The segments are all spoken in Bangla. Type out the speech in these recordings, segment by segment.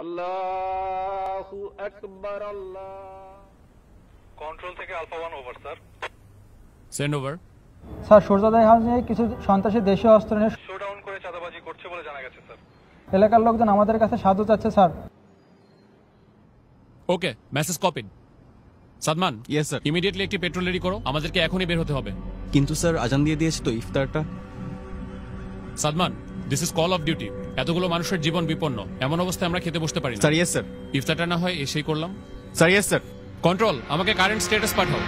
আল্লাহু আকবার। আল্লাহ। কন্ট্রোল থেকে alpha 1 over sir. Send over. Sir সূর্যোদয় হাউসে কিছু সন্ত্রাসী দেশীয় অস্ত্র নিয়ে শোডাউন করে চাঁদাবাজি করছে বলে জানা গেছে স্যার। এলাকার লোকজন আমাদের কাছে সাহায্য চাচ্ছে sir. Okay, message copied. Sadman, yes sir. Immediately একটি পেট্রোল রেডি করো, আমাদেরকে এখনই বের হতে হবে। কিন্তু স্যার আজান দিয়ে দিয়েছে তো ইফতারটা। Sadman, this is call of duty. এতগুলো মানুষের জীবন বিপন্ন, এমন অবস্থায় আমরা খেতে বসতে পারি না। Sir yes sir. ইফতারটা না হয় এসেই করলাম। Sir yes sir. কন্ট্রোল, আমাকে কারেন্ট স্ট্যাটাস পাঠাও।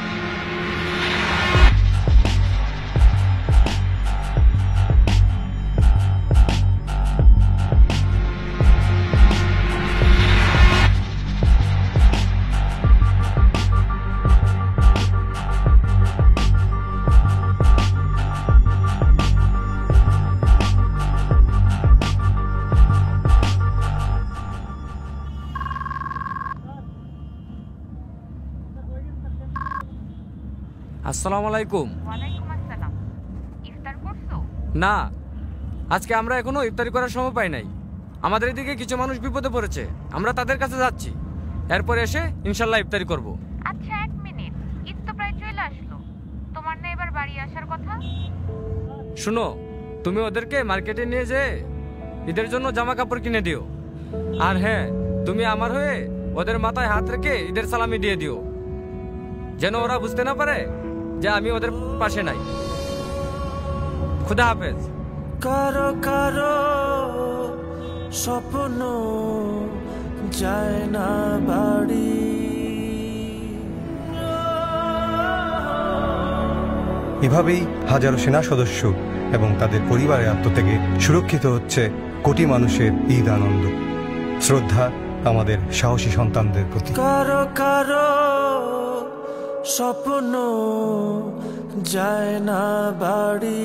আসসালামু আলাইকুম। ওয়ালাইকুম আসসালাম। ইফতার করছো? না, আজকে আমরা এখনো ইফতারি করার সময় পাই নাই। আমাদের এদিকে কিছু মানুষ বিপদে পড়েছে, আমরা তাদের কাছে যাচ্ছি। এরপর এসে ইনশাল্লাহ ইফতারি করব। আচ্ছা, 1 মিনিট, ঈদ তো প্রায় চলে আসলো, তোমার না এবার বাড়ি আসার কথা? শুনো, তুমি ওদেরকে মার্কেটে নিয়ে যেয়ে ঈদের জন্য জামা কাপড় কিনে দিও। আর হ্যাঁ, তুমি আমার হয়ে ওদের মাথায় হাত রেখে ঈদের সালামি দিয়ে দিও, যেন ওরা বুঝতে না পারে যে আমি ওদের পাশে নাই। খুদা হাফেজ। কারো কারো স্বপ্ন যায় না বাড়ি, এভাবেই হাজারো সেনা সদস্য এবং তাদের পরিবারের আত্মত্যাগে সুরক্ষিত হচ্ছে কোটি মানুষের ঈদ আনন্দ। শ্রদ্ধা আমাদের সাহসী সন্তানদের প্রতি। কারো কারো স্বপ্ন যায় না বাড়ি।